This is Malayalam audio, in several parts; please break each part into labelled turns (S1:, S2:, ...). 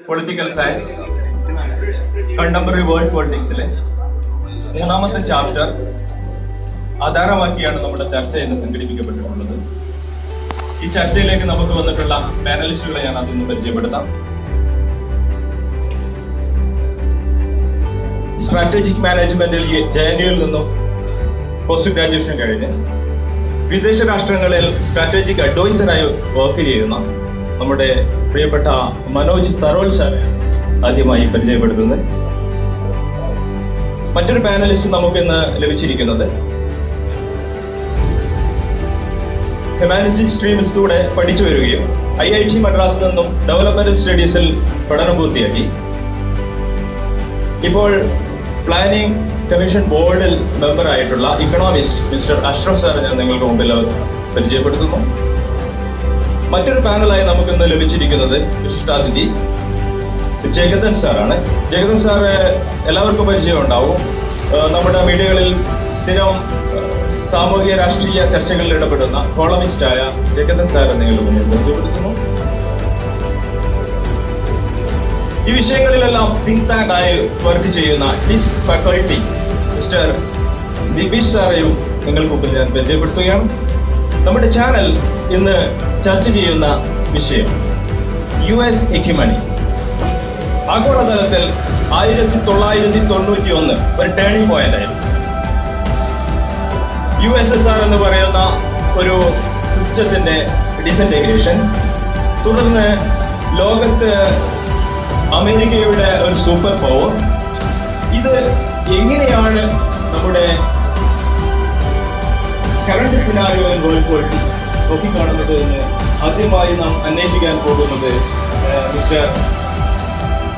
S1: പൊളിറ്റിക്കൽ സയൻസ് കണ്ടംപററി വേൾഡ് പൊളിറ്റിക്സിലെ മൂന്നാമത്തെ ചാപ്റ്റർ ആധാരമാക്കിയാണ് നമ്മുടെ ചർച്ച ഇന്ന് സംഘടിപ്പിക്കപ്പെട്ടിട്ടുള്ളത്. ഈ ചർച്ചയിലേക്ക് നമുക്ക് വന്നിട്ടുള്ള പാനലിസ്റ്റുകളെ ഞാൻ അതൊന്ന് പരിചയപ്പെടുത്താം. സ്ട്രാറ്റജിക് മാനേജ്മെന്റിൽ JNUവിൽ നിന്നും പോസ്റ്റ് ഗ്രാജുവേഷൻ കഴിഞ്ഞ് വിദേശ രാഷ്ട്രങ്ങളിൽ സ്ട്രാറ്റജിക് അഡ്വൈസറായി വർക്ക് ചെയ്യുന്ന നമ്മുടെ പ്രിയപ്പെട്ട മനോജ് തറോൾ സാറെ ആദ്യമായി പരിചയപ്പെടുത്തുന്നത്. മറ്റൊരു പാനലിസ്റ്റ് നമുക്കിന്ന് ലഭിച്ചിരിക്കുന്നത് ഹ്യൂമാനിറ്റീസ് സ്ട്രീമിലൂടെ പഠിച്ചു വരികയും IIT മദ്രാസിൽ നിന്നും ഡെവലപ്മെന്റൽ സ്റ്റഡീസിൽ പഠനം പൂർത്തിയാക്കി ഇപ്പോൾ പ്ലാനിംഗ് കമ്മീഷൻ ബോർഡിൽ മെമ്പറായിട്ടുള്ള ഇക്കണോമിസ്റ്റ് മിസ്റ്റർ അഷ്റഫ് സാറെ ഞാൻ നിങ്ങൾക്ക് മുമ്പിൽ പരിചയപ്പെടുത്തുന്നു. മറ്റൊരു പാനലായി നമുക്കിന്ന് ലഭിച്ചിരിക്കുന്നത് വിശിഷ്ടാതിഥി ജഗതൻ സാറാണ്. ജഗതൻ സാറ് എല്ലാവർക്കും പരിചയം ഉണ്ടാവും. നമ്മുടെ മീഡിയകളിൽ സ്ഥിരം സാമൂഹിക രാഷ്ട്രീയ ചർച്ചകളിൽ ഇടപെടുന്ന കോളമിസ്റ്റായ ജഗതൻ സാറെ നിങ്ങളുടെ മുന്നിൽ പരിചയപ്പെടുത്തുന്നു. ഈ വിഷയങ്ങളിലെല്ലാം തിങ്ക് ടാങ്ക് ആയി വർക്ക് ചെയ്യുന്ന ഡിസ് ഫാക്കൽറ്റി മിസ്റ്റർ ദിബീഷ് സാറെയും നിങ്ങൾക്ക് മുമ്പിൽ ഞാൻ പരിചയപ്പെടുത്തുകയാണ്. നമ്മുടെ ചാനൽ ഇന്ന് ചർച്ച ചെയ്യുന്ന വിഷയം US ഹെഗിമണി. ആഗോളതലത്തിൽ 1991 ഒരു ടേണിംഗ് പോയിന്റ് ആയിരുന്നു. USSR എന്ന് പറയുന്ന ഒരു സിസ്റ്റത്തിന്റെ ഡിസിന്റഗ്രേഷൻ, തുടർന്ന് ലോകത്ത് അമേരിക്കയുടെ ഒരു സൂപ്പർ പവർ. ഇത് എങ്ങനെയാണ് നമ്മുടെ കറണ്ട് സിനാരിയോയിൽ വേൾഡ് പൊളിറ്റിക്സ് നോക്കിക്കാണുന്നത് എന്ന് ആദ്യമായി നാം അന്വേഷിക്കാൻ പോകുന്നത് മിസ്റ്റർ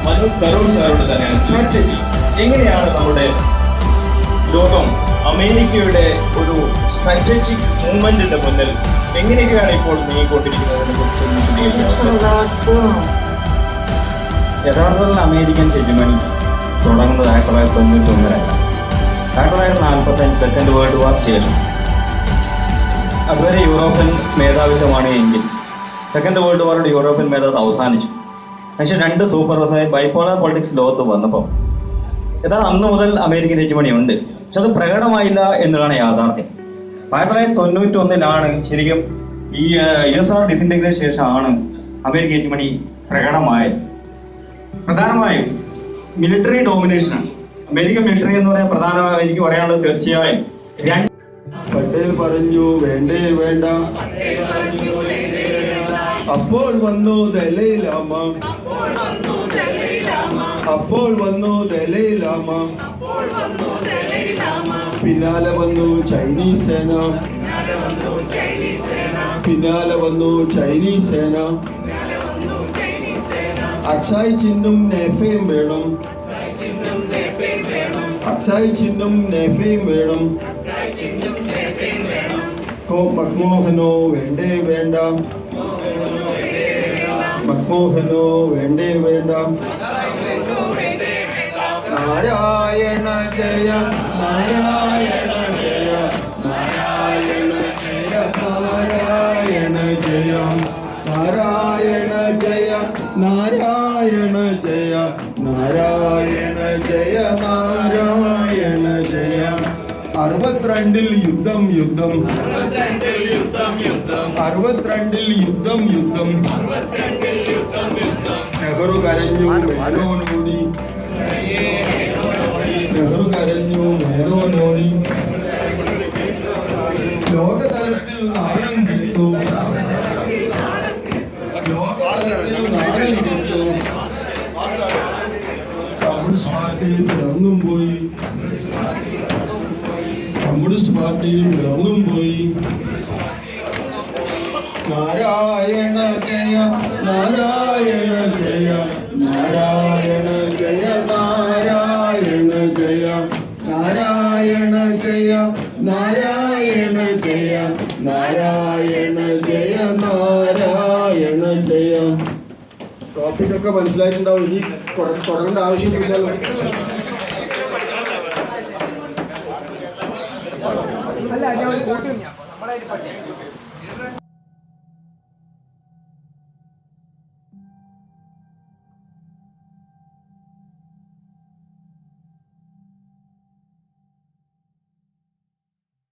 S1: മനോജ് തറോൾ സാറോട് തന്നെയാണ്. സ്ട്രാറ്റജി എങ്ങനെയാണ് നമ്മുടെ ലോകം അമേരിക്കയുടെ ഒരു സ്ട്രാറ്റജിക് മൂവ്മെന്റിന്റെ മുന്നിൽ എങ്ങനെയൊക്കെയാണ് ഇപ്പോൾ നീങ്ങിക്കൊണ്ടിരിക്കുന്നതിനെ കുറിച്ച് വിശദീകരിച്ചു.
S2: യഥാർത്ഥത്തിൽ അമേരിക്കൻ ഹെജിമണി തുടങ്ങുന്നത് 1991 1945 സെക്കൻഡ് വേൾഡ് വാർ ശേഷം. അതുവരെ യൂറോപ്യൻ മേധാവിത്വമാണ് എങ്കിൽ സെക്കൻഡ് വേൾഡ് വാറിന്റെ യൂറോപ്യൻ മേധാവിത്വം അവസാനിച്ചു. പക്ഷേ രണ്ട് സൂപ്പർവൈസായി ബൈപോളർ പൊളിറ്റിക്സ് ലോകത്ത് വന്നപ്പോൾ യഥാർത്ഥം അന്ന് മുതൽ അമേരിക്കൻ ഹെജിമണി ഉണ്ട്. പക്ഷെ അത് പ്രകടമായില്ല എന്നുള്ളതാണ് യാഥാർത്ഥ്യം. 1991 ശരിക്കും ഈ USSR ഡിസിന്റഗ്രേഷൻ ശേഷമാണ് അമേരിക്കൻ ഹെജിമണി പ്രകടമായത്. പ്രധാനമായും മിലിറ്ററി ഡോമിനേഷനാണ്. അമേരിക്കൻ മിലിറ്ററി എന്ന് പറയാൻ പ്രധാനമായി എനിക്ക് പറയാനുള്ളത് തീർച്ചയായും
S3: പട്ടേൽ പറഞ്ഞു വേണ്ടേ വേണ്ട, അപ്പോൾ വന്നു ദലൈലാമ, അപ്പോൾ വന്നു ദലൈലാമ, പിന്നാലെ വന്നു ചൈനീസ് സേന, പിന്നാലെ വന്നു ചൈനീസ് സേന. അക്ഷയ് ചിഹ്നം നേഫയും വേണം, അക്ഷയ് ചിഹ്നം നേഫയും വേണം. മക്മോഹനോ വേണ്ടേ വേണ്ട, മക്മോഹനോ വേണ്ടേ വേണ്ട. നാരായണ ജയ, നാരായണ ജയ, നാരായണ ജയ, നാരായണ ജയ, നാരായണ ജയ, നാരായണ ജയ, നാരായണ ജയ, നാരായണ ജയ. 62 യുദ്ധം യുദ്ധം, 62 യുദ്ധം യുദ്ധം. നെഹ്റു കരഞ്ഞു മേനോനോടി, നെഹ്റു കരഞ്ഞു മേനോനോടി. ലോകതലത്തിൽ നാണം കിട്ടു, ലോകതലത്തിൽ നാണം കിട്ടു. കമ്മ്യൂണിസ്റ്റ് പാർട്ടി പിളർന്നും പോയി, കമ്മ്യൂണിസ്റ്റ് പാർട്ടിയും പിളർന്നും പോയി. നാരായണ ജയ, നാരായണ ജയ, നാരായണ ജയ, നാരായണ ജയ, നാരായണ ജയ, നാരായണ ജയ, നാരായണ ജയ, നാരായണ ജയ. ടോപ്പിക്കൊക്കെ മനസ്സിലായിട്ടുണ്ടാവും. ഇനി തുടങ്ങേണ്ട ആവശ്യമില്ലല്ലോ. അല്ല